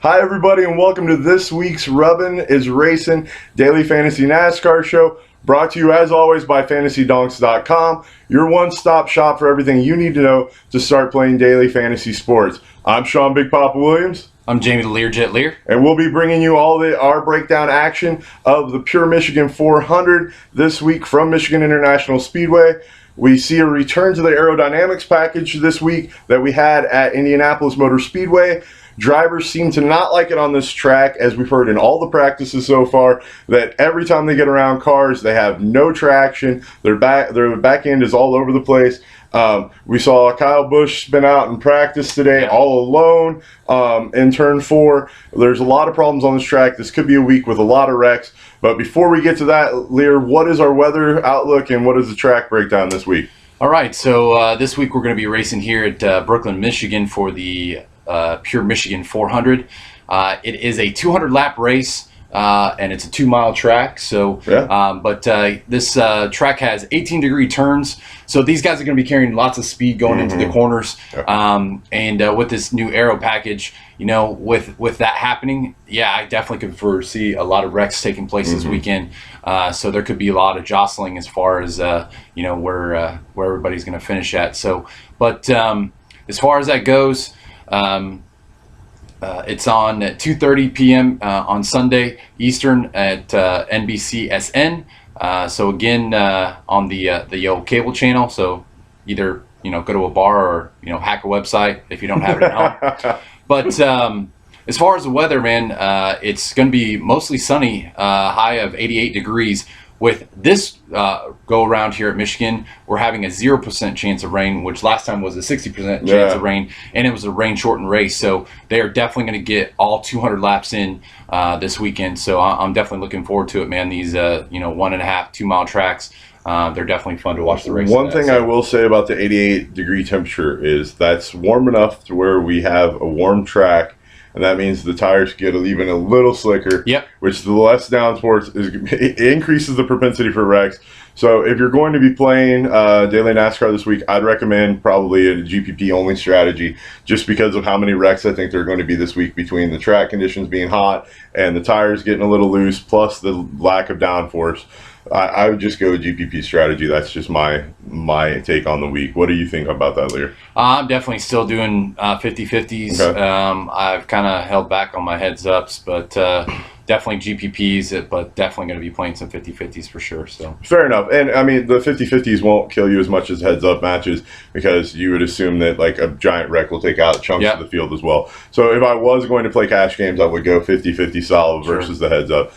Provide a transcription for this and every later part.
Hi everybody and welcome to this week's Rubbin' is Racing Daily Fantasy NASCAR Show, brought to you as always by FantasyDonks.com, your one-stop shop for everything you need to know to start playing daily fantasy sports. I'm Sean Big Papa Williams. I'm Jamie the Learjet Lear. And we'll be bringing you all our breakdown action of the Pure Michigan 400 this week from Michigan International Speedway. We see a return to the aerodynamics package this week that we had at Indianapolis Motor Speedway. Drivers seem to not like it on this track, as we've heard in all the practices so far, that every time they get around cars, they have no traction. Their back end is all over the place. We saw Kyle Busch spin out in practice today all alone in turn 4. There's a lot of problems on this track. This could be a week with a lot of wrecks. But before we get to that, Lear, what is our weather outlook and what is the track breakdown this week? All right, so this week we're going to be racing here at Brooklyn, Michigan for the Pure Michigan 400. It is a 200-lap race, and it's a 2-mile track. So, this track has 18-degree turns. So these guys are going to be carrying lots of speed going into the corners. And with this new aero package, you know, with that happening, yeah, I definitely could foresee a lot of wrecks taking place this weekend. So there could be a lot of jostling as far as you know, where everybody's going to finish at. So, but as far as that goes. It's on at 2:30 p.m. On Sunday Eastern at NBCSN. So again, on the old cable channel. So either go to a bar or hack a website if you don't have it at home. But as far as the weather, man, it's going to be mostly sunny. High of 88 degrees. With this go around here at Michigan, we're having a 0% chance of rain, which last time was a 60% chance of rain, and it was a rain-shortened race. So they are definitely going to get all 200 laps in this weekend. So I'm definitely looking forward to it, man. These 1.5, 2-mile tracks, they're definitely fun to watch the race. One thing I will say about the 88-degree temperature is that's warm enough to where we have a warm track. And that means the tires get even a little slicker, which the less downforce it increases the propensity for wrecks. So if you're going to be playing daily NASCAR this week, I'd recommend probably a GPP only strategy, just because of how many wrecks I think there are going to be this week between the track conditions being hot and the tires getting a little loose, plus the lack of downforce. I would just go with GPP strategy. That's just my take on the week. What do you think about that, Lear? I'm definitely still doing 50-50s. Okay. I've kind of held back on my heads-ups, but definitely GPPs, but definitely going to be playing some 50-50s for sure. So fair enough. And I mean, the 50-50s won't kill you as much as heads-up matches, because you would assume that like a giant wreck will take out chunks of the field as well. So if I was going to play cash games, I would go 50-50 solid versus the heads-up.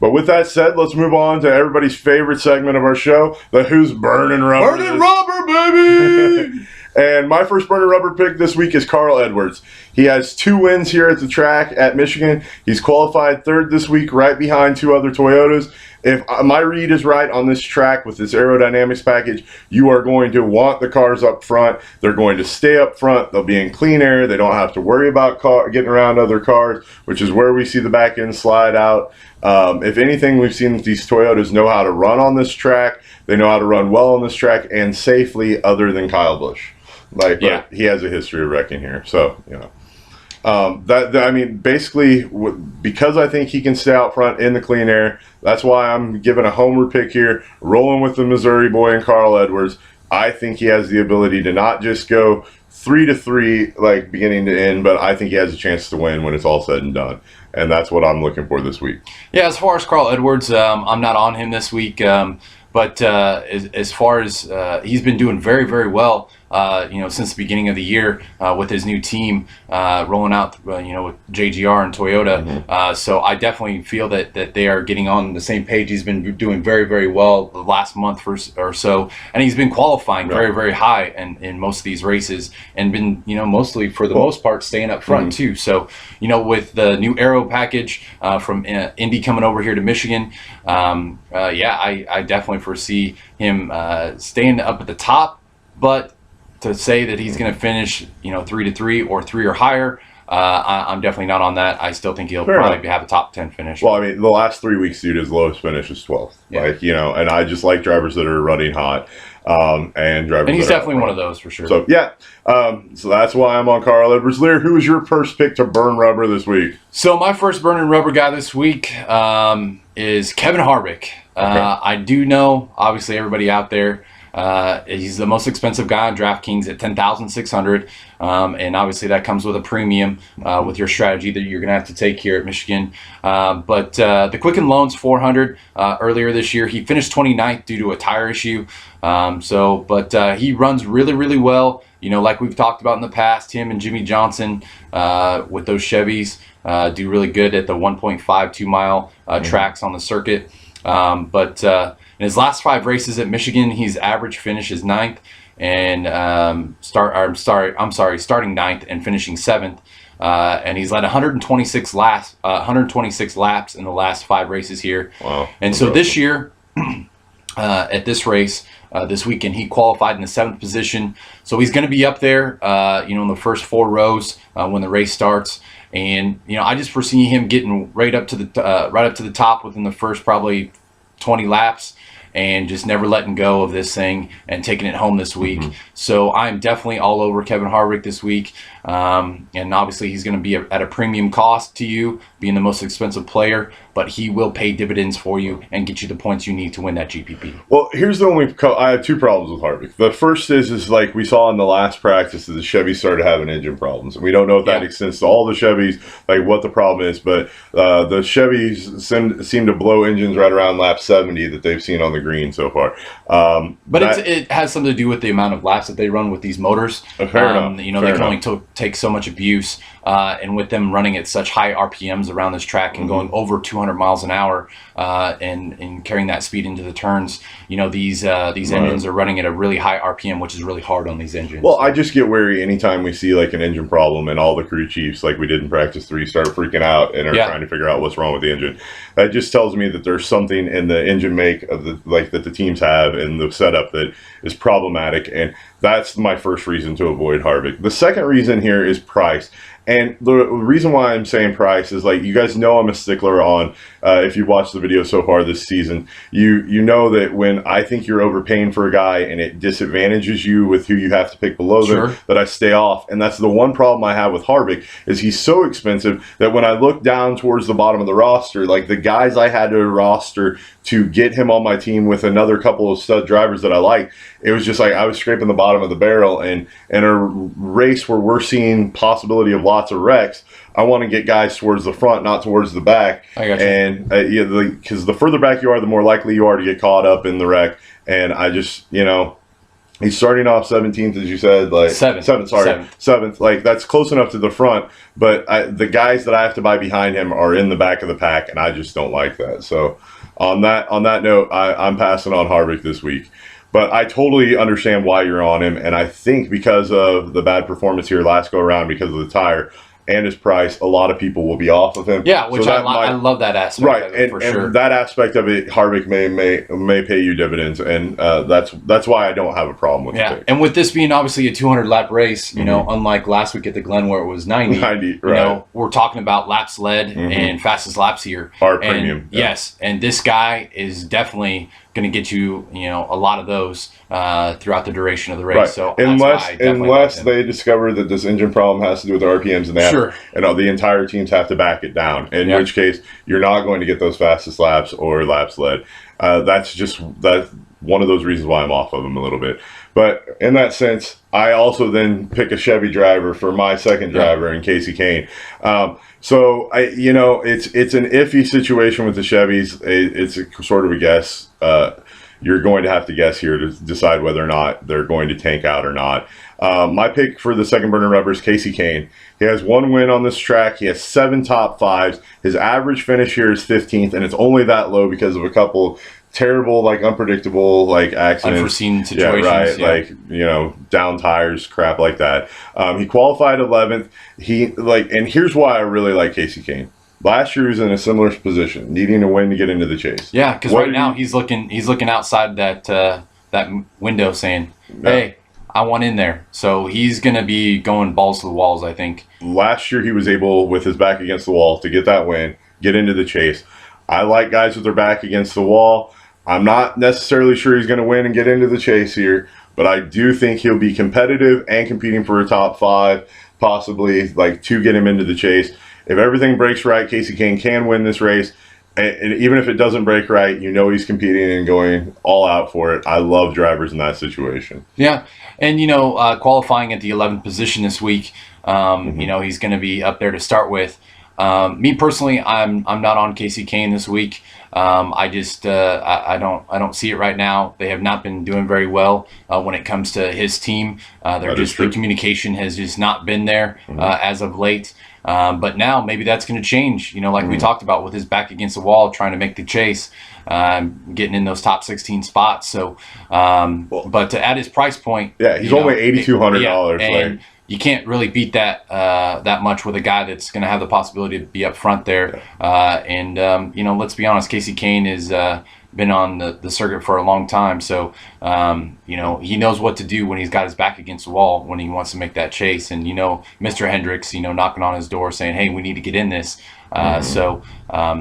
But with that said, let's move on to everybody's favorite segment of our show, the Who's Burning Rubber. Burning Rubber, baby! And my first burning rubber pick this week is Carl Edwards. He has 2 wins here at the track at Michigan. He's qualified 3rd this week, right behind 2 other Toyotas. If my read is right on this track with this aerodynamics package, you are going to want the cars up front. They're going to stay up front. They'll be in clean air. They don't have to worry about getting around other cars, which is where we see the back end slide out. If anything, we've seen that these Toyotas know how to run on this track. They know how to run well on this track and safely, other than Kyle Busch. But he has a history of wrecking here. So, I mean, basically, because I think he can stay out front in the clean air, that's why I'm giving a homer pick here, rolling with the Missouri boy and Carl Edwards. I think he has the ability to not just go 3-3, like beginning to end, but I think he has a chance to win when it's all said and done. And that's what I'm looking for this week. Yeah, as far as Carl Edwards, I'm not on him this week. But as far as he's been doing very, very well, since the beginning of the year with his new team rolling out, with JGR and Toyota. So I definitely feel that they are getting on the same page. He's been doing very, very well the last month or so, and he's been qualifying very, very high in most of these races, and been, mostly for the most part staying up front too. So, with the new aero package from Indy coming over here to Michigan, I definitely foresee him staying up at the top, but to say that he's going to finish, 3-3 or 3 or higher, I'm definitely not on that. I still think he'll probably have a top 10 finish. Well, I mean, the last 3 weeks, dude, his lowest finish is 12th. Yeah. And I just like drivers that are running hot. and drivers. And he's definitely one of those for sure. So yeah, so that's why I'm on Carl Edwards. Lear, who was your first pick to burn rubber this week? So my first burning rubber guy this week is Kevin Harvick. I do know, obviously, everybody out there. He's the most expensive guy on DraftKings at $10,600, and obviously that comes with a premium with your strategy that you're going to have to take here at Michigan. But the Quicken Loans 400 earlier this year, he finished 29th due to a tire issue. But he runs really, really well. You know, like we've talked about in the past, him and Jimmy Johnson with those Chevys do really good at the 1.52 mile tracks on the circuit. But in his last 5 races at Michigan, his average finish is 9th, and starting 9th and finishing 7th. And he's led 126 laps in the last 5 races here. Wow! And so this year, at this race, this weekend, he qualified in the 7th position. So he's going to be up there, in the first 4 rows when the race starts. And I just foresee him getting right up to the top within the first probably 20 laps, and just never letting go of this thing and taking it home this week. So I'm definitely all over Kevin Harvick this week. And obviously he's going to be at a premium cost to you, being the most expensive player, but he will pay dividends for you and get you the points you need to win that GPP. Well, here's the only I have 2 problems with Harvick. The first is like we saw in the last practice that the Chevys started having engine problems. And we don't know if that extends to all the Chevys, like what the problem is, but the Chevys seem to blow engines right around lap 70 that they've seen on the green so far. But it has something to do with the amount of laps that they run with these motors. Fair enough. They can only take so much abuse, and with them running at such high RPMs around this track and going over 200 miles an hour and carrying that speed into the turns, these engines are running at a really high RPM, which is really hard on these engines. Well, I just get wary anytime we see like an engine problem and all the crew chiefs, like we did in practice 3, start freaking out and are trying to figure out what's wrong with the engine. That just tells me that there's something in the engine make of that the teams have and the setup that is problematic, and that's my first reason to avoid Harvick. The second reason here is price. And the reason why I'm saying price is, like, you guys know I'm a stickler on, if you've watched the video so far this season, you know that when I think you're overpaying for a guy and it disadvantages you with who you have to pick below them, that I stay off. And that's the one problem I have with Harvick, is he's so expensive that when I look down towards the bottom of the roster, like the guys I had to roster to get him on my team with another couple of stud drivers that I like, it was just like I was scraping the bottom of the barrel. And in a race where we're seeing possibility of lots of wrecks, I want to get guys towards the front, not towards the back. I got you. And because the further back you are, the more likely you are to get caught up in the wreck. And I just, he's starting off 17th, as you said, like seventh. Like, that's close enough to the front, but the guys that I have to buy behind him are in the back of the pack, and I just don't like that. So on that note, I'm passing on Harvick this week. But I totally understand why you're on him, and I think because of the bad performance here last go around because of the tire and his price, a lot of people will be off of him. Yeah, which I love that aspect of it, for sure. And that aspect of it, Harvick may pay you dividends, and that's why I don't have a problem with it. And with this being obviously a 200-lap race, unlike last week at the Glen where it was 90, we're talking about laps led and fastest laps here. Our premium. Yes, and this guy is definitely going to get you, a lot of those throughout the duration of the race. So unless they discover that this engine problem has to do with the RPMs and that, and the entire teams have to back it down. In which case, you're not going to get those fastest laps or laps led. That's one of those reasons why I'm off of them a little bit. But in that sense, I also then pick a Chevy driver for my second driver in Casey Kane. So it's an iffy situation with the Chevys. It's a sort of a guess. You're going to have to guess here to decide whether or not they're going to tank out or not. My pick for the second burner rubber is Casey Kane. He has 1 win on this track. He has 7 top 5s. His average finish here is 15th, and it's only that low because of a couple terrible, unpredictable, accidents. Unforeseen situations. Down tires, crap like that. He qualified 11th. And here's why I really like Casey Kane. Last year he was in a similar position, needing a win to get into the chase. Yeah, because right now he's looking outside that window saying, hey, I want in there. So he's going to be going balls to the walls, I think. Last year he was able, with his back against the wall, to get that win, get into the chase. I like guys with their back against the wall. I'm not necessarily sure he's going to win and get into the chase here, but I do think he'll be competitive and competing for a top 5, possibly like to get him into the chase. If everything breaks right, Casey Kane can win this race. And even if it doesn't break right, he's competing and going all out for it. I love drivers in that situation. Yeah, and qualifying at the 11th position this week, he's going to be up there to start with. Me personally, I'm not on Casey Kane this week. I don't see it right now. They have not been doing very well when it comes to his team. The communication has just not been there as of late. But now maybe that's going to change. We talked about with his back against the wall, trying to make the chase, getting in those top 16 spots. So, but at his price point, he's only $8,200. And you can't really beat that much with a guy that's going to have the possibility to be up front there. Let's be honest, Casey Kane has been on the circuit for a long time, so he knows what to do when he's got his back against the wall when he wants to make that chase. And Mr. Hendricks, knocking on his door saying, "Hey, we need to get in this." So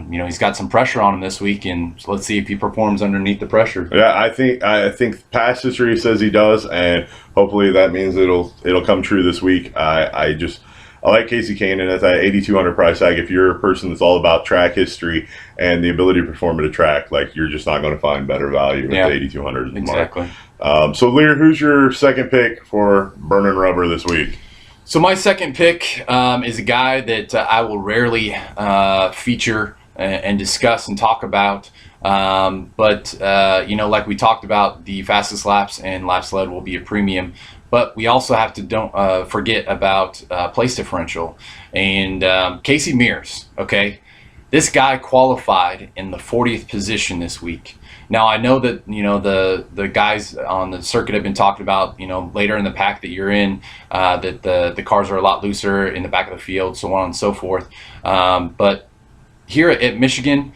he's got some pressure on him this week, and let's see if he performs underneath the pressure. Yeah, I think past history says he does, and hopefully that means it'll come true this week. I like Casey Kane, and at that $8,200 price tag, if you're a person that's all about track history and the ability to perform at a track, you're just not going to find better value at the $8,200 exactly. So Lear, who's your second pick for Burning Rubber this week? So my second pick is a guy that I will rarely feature and discuss and talk about. But like we talked about, the fastest laps and laps led will be a premium. But we also have to don't forget about place differential. And Casey Mears, okay? This guy qualified in the 40th position this week. Now, I know that, the guys on the circuit have been talking about, later in the pack that you're in, that the cars are a lot looser in the back of the field, so on and so forth. But here at Michigan,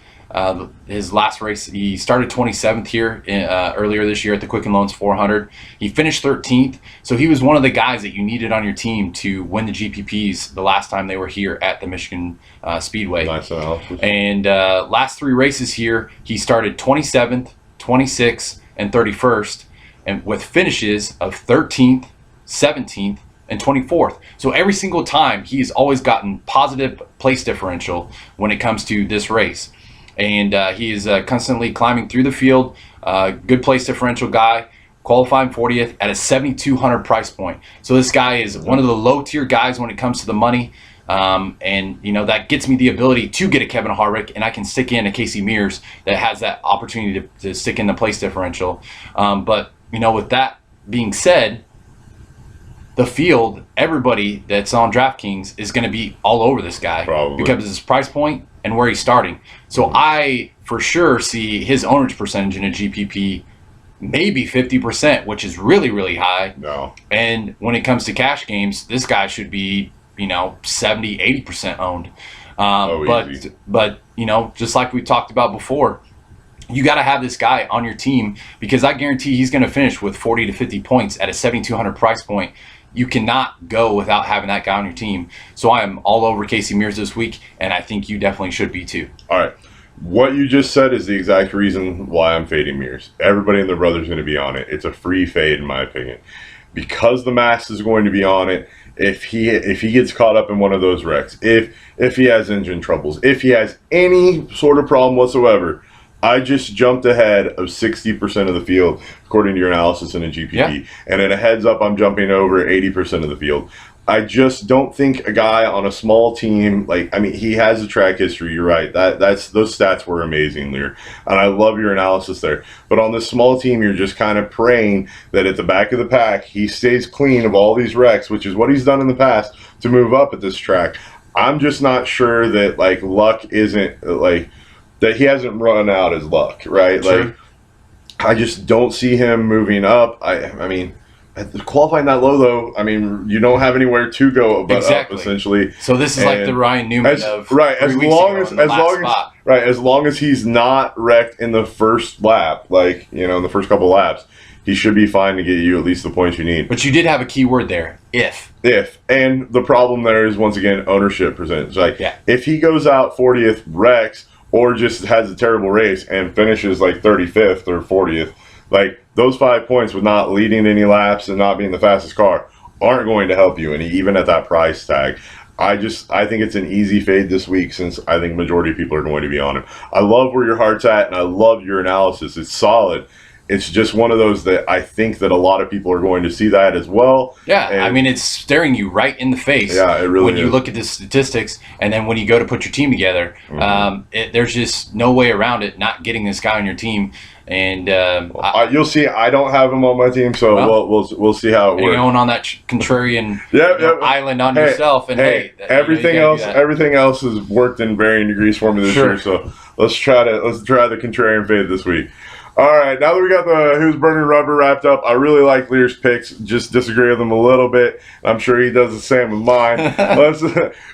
his last race, he started 27th here earlier this year at the Quicken Loans 400. He finished 13th, so he was one of the guys that you needed on your team to win the GPPs the last time they were here at the Michigan Speedway. Nice analysis. And last 3 races here, he started 27th, 26th, and 31st, and with finishes of 13th, 17th, and 24th. So every single time, he's always gotten positive place differential when it comes to this race. And he is constantly climbing through the field. Good place differential guy, qualifying 40th at a $7,200 price point. So this guy is one of the low tier guys when it comes to the money. And that gets me the ability to get a Kevin Harvick, and I can stick in a Casey Mears that has that opportunity to stick in the place differential. But with that being said, the field, everybody that's on DraftKings is going to be all over this guy. Probably. Because of his price point and where he's starting. So I for sure see his owner's percentage in a GPP maybe 50%, which is really, really high. No. And when it comes to cash games, this guy should be 70, 80% owned. But just like we talked about before, you got to have this guy on your team, because I guarantee he's going to finish with 40 to 50 points at a $7,200 price point. You cannot go without having that guy on your team. So I am all over Casey Mears this week, and I think you definitely should be too. All right. What you just said is the exact reason why I'm fading Mears. Everybody and their brother's going to be on it. It's a free fade, in my opinion. Because the mass is going to be on it, if he gets caught up in one of those wrecks, if he has engine troubles, if he has any sort of problem whatsoever, I just jumped ahead of 60% of the field, according to your analysis in a GPP. Yeah. And in a heads up, I'm jumping over 80% of the field. I just don't think a guy on a small team, he has a track history. You're right. Those stats were amazing, Lear. And I love your analysis there. But on this small team, you're just kind of praying that at the back of the pack, he stays clean of all these wrecks, which is what he's done in the past to move up at this track. I'm just not sure that, luck isn't, that he hasn't run out his luck, right? Sure. I just don't see him moving up. I mean, qualifying that low, though, you don't have anywhere to go but exactly. up, essentially. So this is like the Ryan Newman of as long as he's not wrecked in the first lap, in the first couple laps, he should be fine to get you at least the points you need. But you did have a key word there, if. And the problem there is, once again, ownership percentage. If he goes out 40th, wrecks, or just has a terrible race and finishes like 35th or 40th, like those 5 points with not leading any laps and not being the fastest car aren't going to help you, and even at that price tag. I think it's an easy fade this week, since I think majority of people are going to be on him. I love where your heart's at, and I love your analysis. It's solid. It's just one of those that I think that a lot of people are going to see that as well. Yeah, and, I mean, it's staring you right in the face. Yeah, it really when is. you look at the statistics, and then when you go to put your team together, there's just no way around it not getting this guy on your team. And you'll see. I don't have him on my team, so we'll see how it works. You're going on that contrarian island on hey, yourself, and everything else has worked in varying degrees for me this year. So let's try the contrarian fade this week. All right, now that we got the Who's Burning Rubber wrapped up, I really like Lear's picks. Just disagree with them a little bit. I'm sure he does the same with mine.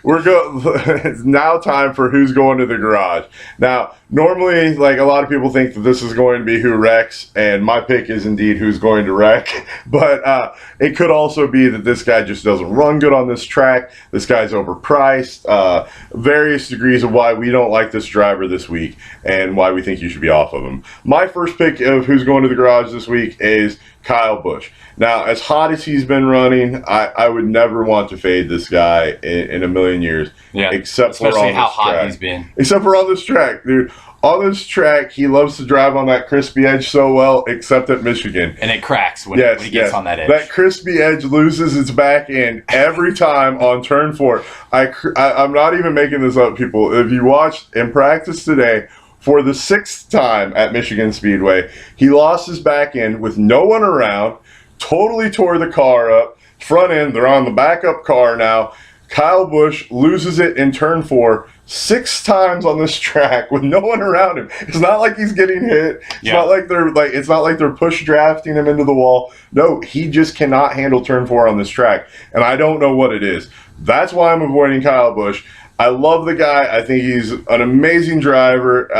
It's now time for Who's Going to the Garage. Now, normally, like, a lot of people think that this is going to be Who Wrecks, and my pick is indeed Who's Going to Wreck. But it could also be that this guy just doesn't run good on this track. This guy's overpriced. Various degrees of why we don't like this driver this week and why we think you should be off of him. My first pick of Who's Going to the Garage this week is Kyle Busch. Now, as hot as he's been running, I would never want to fade this guy in a million years. Yeah, especially for how hot he's been. Except for on this track, dude. On this track, he loves to drive on that crispy edge so well, except at Michigan. And it cracks when he gets on that edge. That crispy edge loses its back end every time on turn 4. I'm not even making this up, people. If you watched in practice today, for the 6th time at Michigan Speedway, he lost his back end with no one around, totally tore the car up. Front end, they're on the backup car now. Kyle Busch loses it in turn 4 6 times on this track with no one around him. It's not like he's getting hit. It's not like they're push drafting him into the wall. No, he just cannot handle turn 4 on this track, and I don't know what it is. That's why I'm avoiding Kyle Busch. I love the guy. I think he's an amazing driver,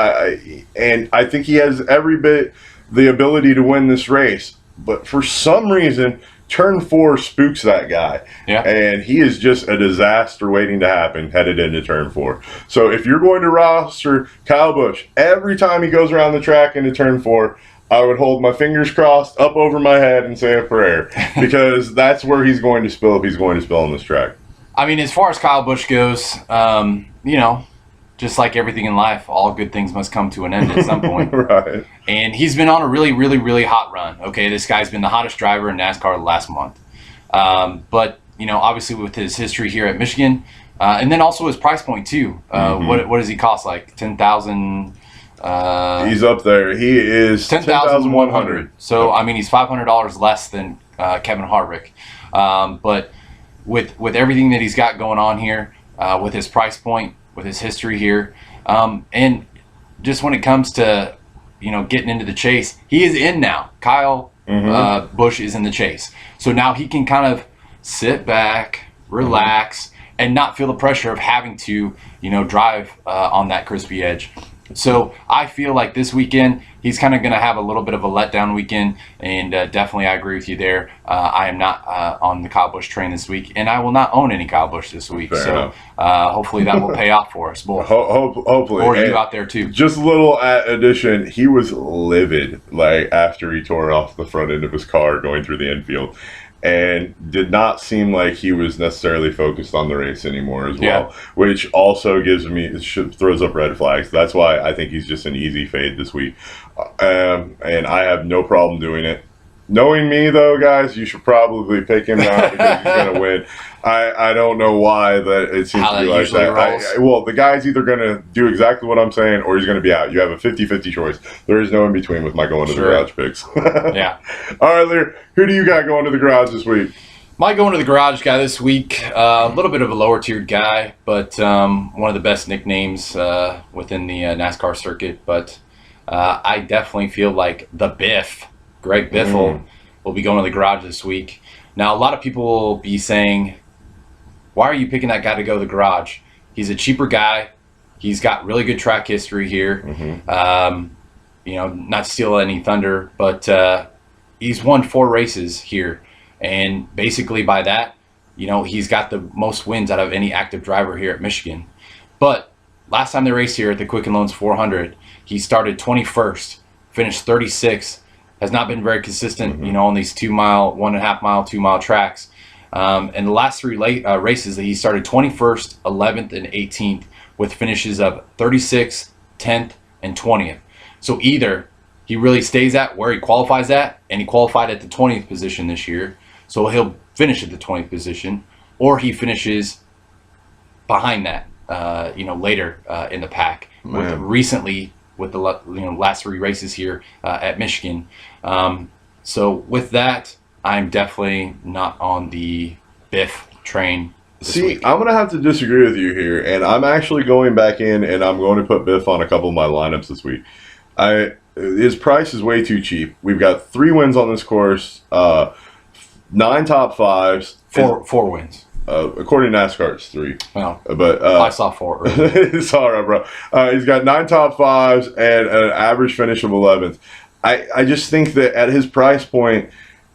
and I think he has every bit the ability to win this race. But for some reason, turn 4 spooks that guy. Yeah. And he is just a disaster waiting to happen headed into turn 4. So if you're going to roster Kyle Busch, every time he goes around the track into turn 4, I would hold my fingers crossed up over my head and say a prayer, because that's where he's going to spill if he's going to spill on this track. I mean, as far as Kyle Busch goes, just like everything in life, all good things must come to an end at some point. Right. And he's been on a really, really, really hot run. Okay, this guy's been the hottest driver in NASCAR the last month. But, obviously with his history here at Michigan, and then also his price point too. What does he cost? Like $10,000? He's up there. He is $10,100. So, I mean, he's $500 less than Kevin Harvick. But with everything that he's got going on here, with his price point, with his history here, and just when it comes to getting into the chase, he is in now. Kyle Busch is in the chase, so now he can kind of sit back, relax, and not feel the pressure of having to drive on that crispy edge. So I feel like this weekend he's kind of going to have a little bit of a letdown weekend, and definitely I agree with you there. I am not on the Kyle Busch train this week, and I will not own any Kyle Busch this week. Fair hopefully that will pay off for us both. Hopefully. Or you out there too. Just a little addition, he was livid after he tore off the front end of his car going through the infield, and did not seem like he was necessarily focused on the race anymore as well, which also throws up red flags. That's why I think he's just an easy fade this week, and I have no problem doing it. Knowing me, though, guys, you should probably pick him now because he's going to win. I don't know why that it seems to be like that. Well, the guy's either going to do exactly what I'm saying or he's going to be out. You have a 50-50 choice. There is no in between with my going to the garage picks. Yeah. All right, Lear, who do you got going to the garage this week? My going to the garage guy this week, a little bit of a lower tiered guy, but one of the best nicknames within the NASCAR circuit. But I definitely feel like the Biff, Greg Biffle, will be going to the garage this week. Now, a lot of people will be saying, why are you picking that guy to go to the garage? He's a cheaper guy. He's got really good track history here. Not to steal any thunder, but he's won 4 races here. And basically by that, he's got the most wins out of any active driver here at Michigan. But last time they raced here at the Quicken Loans 400, he started 21st, finished 36th. Has not been very consistent, on these 2 mile, 1.5 mile, 2 mile tracks. And the last three races that he started 21st, 11th, and 18th with finishes of 36th, 10th, and 20th. So either he really stays at where he qualifies at, and he qualified at the 20th position this year, so he'll finish at the 20th position, or he finishes behind that, later in the pack. Recently, with the last three races here at Michigan. So with that, I'm definitely not on the Biff train this week. I'm going to have to disagree with you here, and I'm actually going back in and I'm going to put Biff on a couple of my lineups this week. His price is way too cheap. We've got 3 wins on this course, 9 top 5s. Four wins. According to NASCAR, it's 3. Well, but I saw 4. It's all right, bro. He's got 9 top 5s and an average finish of 11th. I just think that at his price point,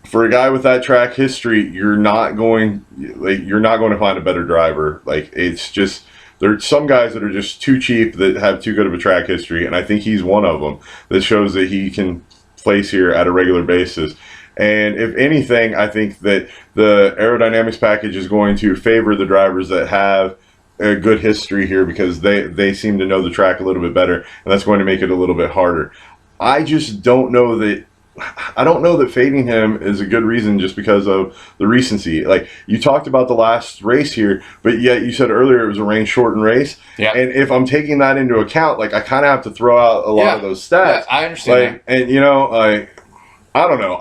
for a guy with that track history, you're not going to find a better driver. It's just, there's some guys that are just too cheap that have too good of a track history, and I think he's one of them that shows that he can place here at a regular basis. And if anything, I think that the aerodynamics package is going to favor the drivers that have a good history here, because they seem to know the track a little bit better, and that's going to make it a little bit harder. I just don't know that. I don't know that fading him is a good reason, just because of the recency. Like, you talked about the last race here, but yet you said earlier it was a rain shortened race. Yeah. And if I'm taking that into account, I kind of have to throw out a lot of those stats. Yeah, I understand that. And I don't know.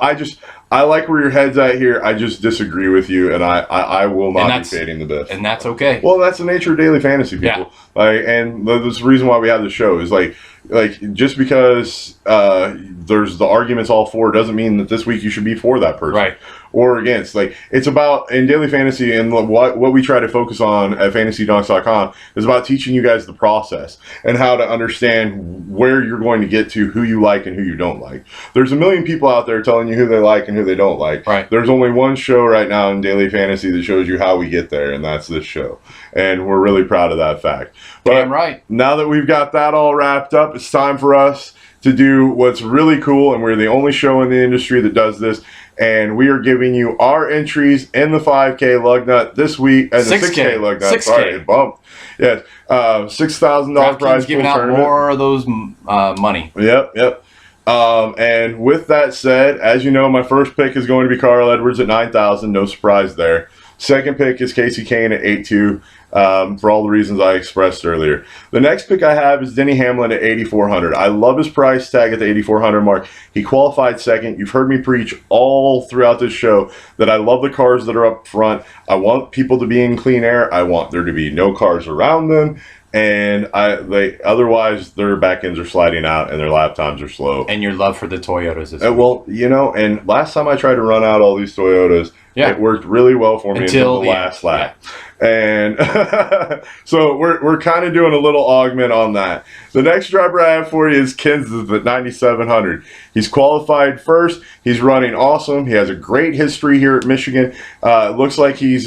I like where your head's at here. I just disagree with you, and I will not be fading the Biff. And that's okay. Well, that's the nature of daily fantasy, people. Yeah. And that's the reason why we have the show is just because there's the arguments all for doesn't mean that this week you should be for that person. Right. Or against. It's about, in daily fantasy, and what we try to focus on at fantasydonks.com is about teaching you guys the process and how to understand where you're going to get to, who you like and who you don't like. There's a million people out there telling you who they like and who they don't like. Right. There's only one show right now in daily fantasy that shows you how we get there, and that's this show. And we're really proud of that fact. But damn right. Now that we've got that all wrapped up, it's time for us to do what's really cool, and we're the only show in the industry that does this. And we are giving you our entries in the 5K lug nut this week, and the 6K lug nut. 6K. Sorry, it bumped. Yes, $6,000 prize giving out tournament. more of those money. Yep. And with that said, as you know, my first pick is going to be Carl Edwards at 9,000. No surprise there. Second pick is Casey Kane at 8,200. For all the reasons I expressed earlier. The next pick I have is Denny Hamlin at 8,400. I love his price tag at the 8,400 mark. He qualified second. You've heard me preach all throughout this show that I love the cars that are up front. I want people to be in clean air. I want there to be no cars around them. And otherwise their back ends are sliding out and their lap times are slow. And your love for the Toyotas is well, and last time I tried to run out all these Toyotas, it worked really well for me until the last lap. Yeah. And so we're kind of doing a little augment on that. The next driver I have for you is Kenseth at 9,700. He's qualified first. He's running awesome. He has a great history here at Michigan. Looks like he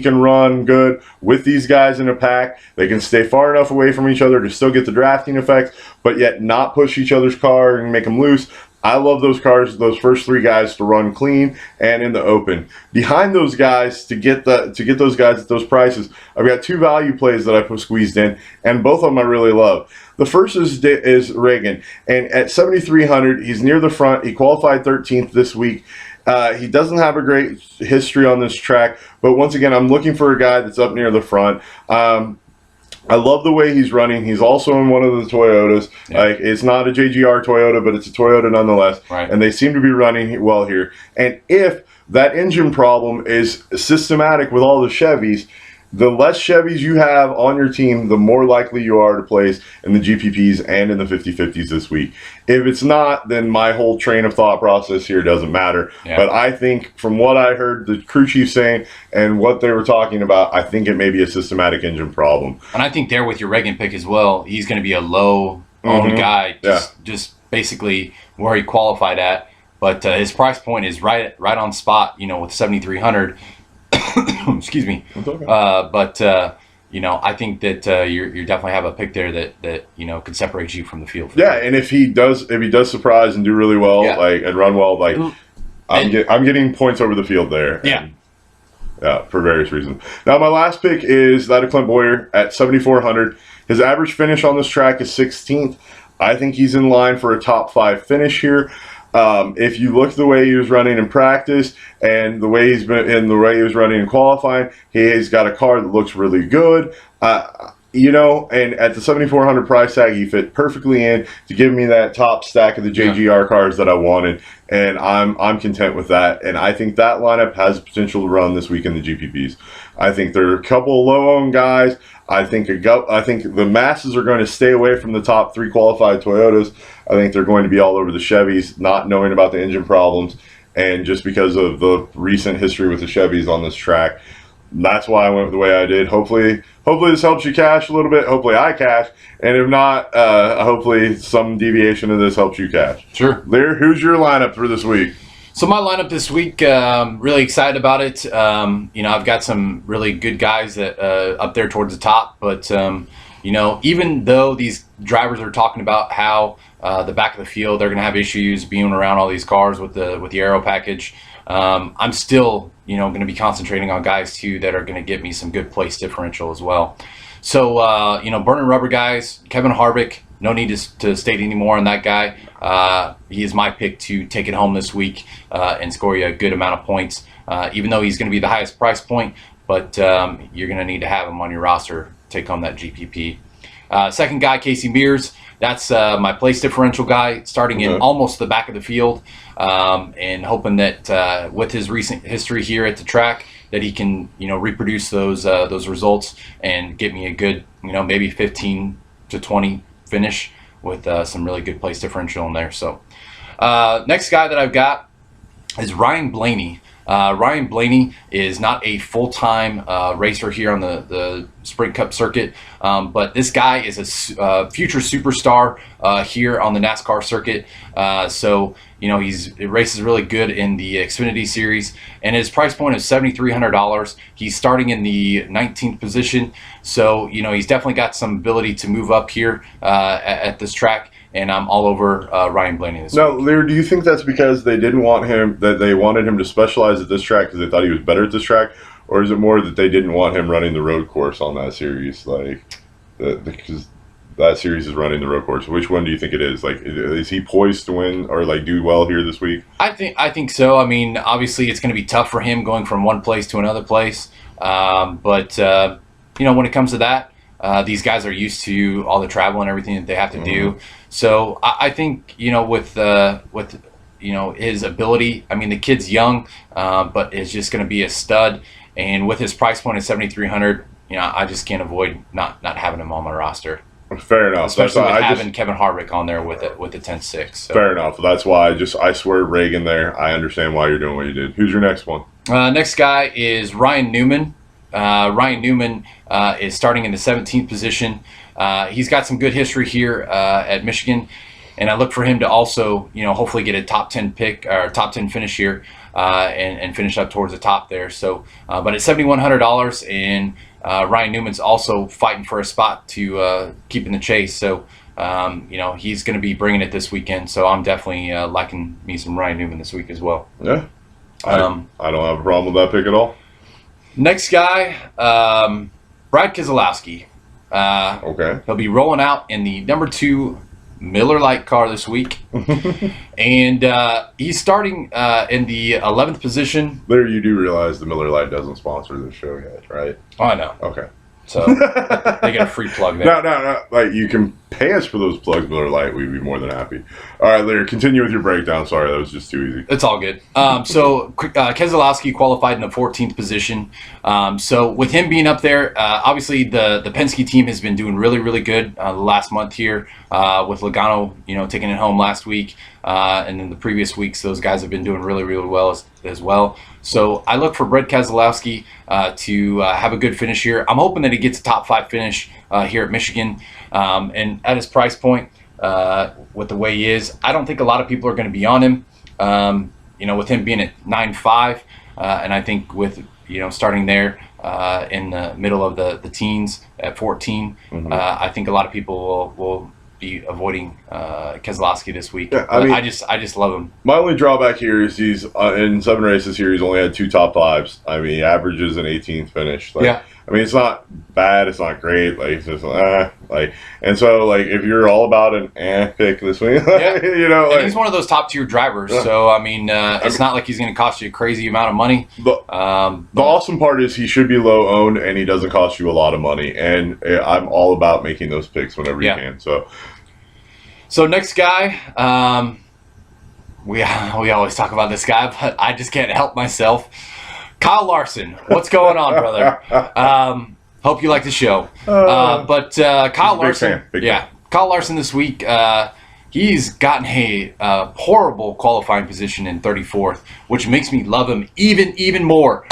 can run good with these guys in a pack. They can stay far enough away from each other to still get the drafting effects, but yet not push each other's car and make them loose. I love those cars, those first 3 guys to run clean and in the open. Behind those guys, to get those guys at those prices, I've got 2 value plays that I put squeezed in, and both of them I really love. The first is Reagan, and at 7,300, he's near the front. He qualified 13th this week. He doesn't have a great history on this track, but once again, I'm looking for a guy that's up near the front. I love the way he's running. He's also in one of the Toyotas. Yeah. It's not a JGR Toyota, but it's a Toyota nonetheless. Right. And they seem to be running well here. And if that engine problem is systematic with all the Chevys, the less Chevys you have on your team, the more likely you are to place in the GPPs and in the 50-50s this week. If it's not, then my whole train of thought process here doesn't matter. Yeah. But I think from what I heard the crew chief saying and what they were talking about, I think it may be a systematic engine problem. And I think there with your Reagan pick as well, he's going to be a low-owned guy, just basically where he qualified at. But his price point is right on spot, with 7,300. Excuse me. Okay. I think that you definitely have a pick there that could separate you from the field. Yeah, and if he does surprise and do really well, Yeah. and run well, I'm getting points over the field there. Yeah. For various reasons. Now, my last pick is that of Clint Boyer at 7,400. His average finish on this track is 16th. I think he's in line for a top 5 finish here. If you look at the way he was running in practice and the way he was running in qualifying, he's got a car that looks really good. And at the 7,400 price tag, he fit perfectly in to give me that top stack of the JGR cars that I wanted, and I'm content with that. And I think that lineup has potential to run this week in the GPPs. I think there are a couple of low-owned guys. I think the masses are going to stay away from the top 3 qualified Toyotas. I think they're going to be all over the Chevys, not knowing about the engine problems, and just because of the recent history with the Chevys on this track. That's why I went the way I did. Hopefully this helps you cash a little bit. Hopefully I cash, and if not, hopefully some deviation of this helps you cash. Sure. Lear, who's your lineup for this week? So my lineup this week, really excited about it. I've got some really good guys that up there towards the top, but even though these drivers are talking about how the back of the field they're going to have issues being around all these cars with the aero package, I'm still going to be concentrating on guys too that are going to get me some good place differential as well. So burning rubber guys, Kevin Harvick. No need to state anymore on that guy. He is my pick to take it home this week and score you a good amount of points, even though he's going to be the highest price point. But you're going to need to have him on your roster to take home that GPP. Second guy, Casey Mears. That's my place differential guy, starting in almost the back of the field, and hoping that with his recent history here at the track, that he can reproduce those results and get me a good maybe 15 to 20 finish with some really good place differential in there. So next guy that I've got is Ryan Blaney. Ryan Blaney is not a full-time racer here on the Sprint Cup circuit, but this guy is a future superstar here on the NASCAR circuit. So he races really good in the Xfinity Series, and his price point is $7,300. He's starting in the 19th position, so he's definitely got some ability to move up here at this track. And I'm all over Ryan Blaney this week. Now, Lear, do you think that's because they didn't want him, that they wanted him to specialize at this track because they thought he was better at this track? Or is it more that they didn't want him running the road course on that series? Because that series is running the road course. Which one do you think it is? Is he poised to win or do well here this week? I think so. I mean, obviously it's going to be tough for him going from one place to another place. But when it comes to that, these guys are used to all the travel and everything that they have to do. So I think with his ability, I mean the kid's young, but is just going to be a stud. And with his price point at $7,300, I just can't avoid not having him on my roster. Fair enough. Especially with having Kevin Harvick on there with the 10-6. So. Fair enough. That's why I swear Reagan there. I understand why you're doing what you did. Who's your next one? Next guy is Ryan Newman. Ryan Newman is starting in the 17th position. He's got some good history here at Michigan, and I look for him to also, hopefully get a top 10 pick or top 10 finish here and finish up towards the top there. So, but at $7,100, and Ryan Newman's also fighting for a spot to keep in the chase. So, he's going to be bringing it this weekend. So I'm definitely liking me some Ryan Newman this week as well. Yeah, I don't have a problem with that pick at all. Next guy, Brad Keselowski. Okay. He'll be rolling out in the number 2 Miller Lite car this week. And he's starting in the 11th position. There, you do realize the Miller Lite doesn't sponsor this show yet, right? Oh, I know. Okay. So they get a free plug there. No. You can pay us for those plugs, Miller Lite. We'd be more than happy. All right, Larry, continue with your breakdown. Sorry, that was just too easy. It's all good. So Keselowski qualified in the 14th position. So with him being up there, obviously the Penske team has been doing really, really good the last month here with Logano, taking it home last week. And then the previous weeks, those guys have been doing really, really well as well. So I look for Brad Keselowski to have a good finish here. I'm hoping that he gets a top 5 finish here at Michigan. And at his price point, with the way he is, I don't think a lot of people are going to be on him. With him being at 9.5, and I think with starting there in the middle of the teens at 14. I think a lot of people will be avoiding Keselowski this week. Yeah, I just love him. My only drawback here is he's in 7 races here. He's only had 2 top 5s. I mean, he averages an 18th finish. Like, yeah. I mean, it's not bad. It's not great. Like, it's just and so like if you're all about an pick this week, yeah. Like, and he's one of those top tier drivers. So I mean, it's not like he's going to cost you a crazy amount of money. The awesome part is he should be low owned and he doesn't cost you a lot of money. And I'm all about making those picks whenever you can. So next guy, we always talk about this guy, but I just can't help myself. Kyle Larson, what's going on, brother? Hope you like the show. But Kyle Larson, Kyle Larson this week, he's gotten a horrible qualifying position in 34th, which makes me love him even more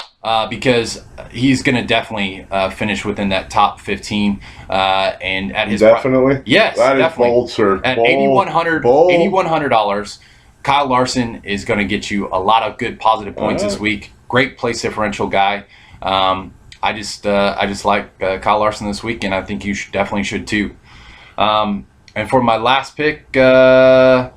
because he's going to definitely finish within that top 15. And at his definitely, yes, that definitely. Is bold, sir. At bold. $8,100, Kyle Larson is going to get you a lot of good positive points this week. Great place differential guy. I just like Kyle Larson this week, and I think you definitely should too. And for my last pick, I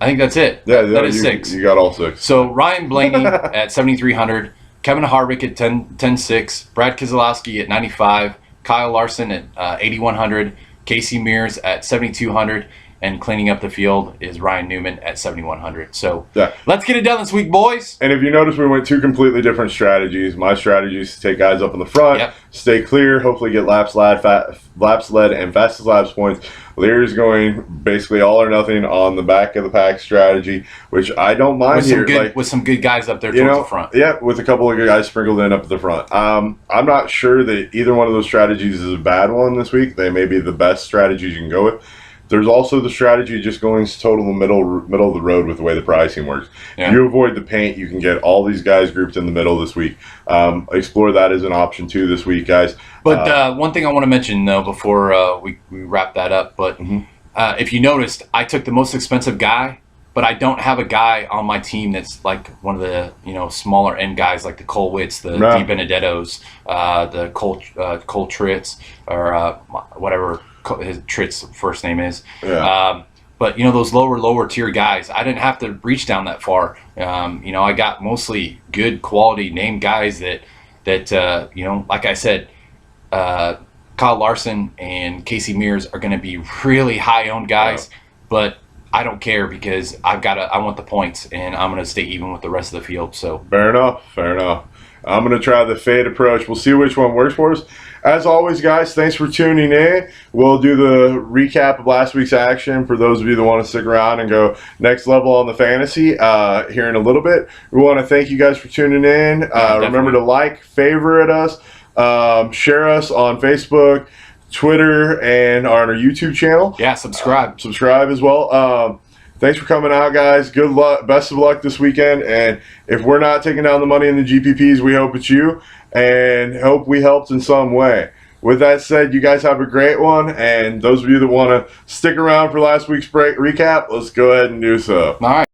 think that's it. Yeah, that is 6. You got all 6. So Ryan Blaney at 7,300, Kevin Harvick at 10,600, Brad Keselowski at 95, Kyle Larson at 8,100, Casey Mears at 7,200. And cleaning up the field is Ryan Newman at 7,100. So let's get it done this week, boys. And if you notice, we went 2 completely different strategies. My strategy is to take guys up in the front, stay clear, hopefully get laps led, and fastest laps points. Lear's going basically all or nothing on the back of the pack strategy, which I don't mind with some good guys up there towards the front. Yeah, with a couple of good guys sprinkled in up at the front. I'm not sure that either one of those strategies is a bad one this week. They may be the best strategies you can go with. There's also the strategy of just going total middle of the road with the way the pricing works. Yeah. If you avoid the paint, you can get all these guys grouped in the middle this week. Explore that as an option too this week, guys. But one thing I want to mention though before we wrap that up, but if you noticed, I took the most expensive guy, but I don't have a guy on my team that's like one of the smaller end guys like the Cole Witts, the Di Benedettos, the Cole Tritz, or whatever his Tritt's first name is. But those lower tier guys, I didn't have to reach down that far. I got mostly good quality name guys that like I said, Kyle Larson and Casey Mears are going to be really high owned guys, but I don't care because I want the points and I'm going to stay even with the rest of the field. So fair enough. I'm going to try the fade approach. We'll see which one works for us. As always, guys, thanks for tuning in. We'll do the recap of last week's action for those of you that want to stick around and go next level on the fantasy here in a little bit. We want to thank you guys for tuning in. Remember to like, favorite us, share us on Facebook, Twitter, and on our YouTube channel. Yeah, subscribe. Subscribe as well. Thanks for coming out, guys. Good luck. Best of luck this weekend. And if we're not taking down the money in the GPPs, we hope it's you and hope we helped in some way. With that said, you guys have a great one. And those of you that want to stick around for last week's break recap, let's go ahead and do so. All right.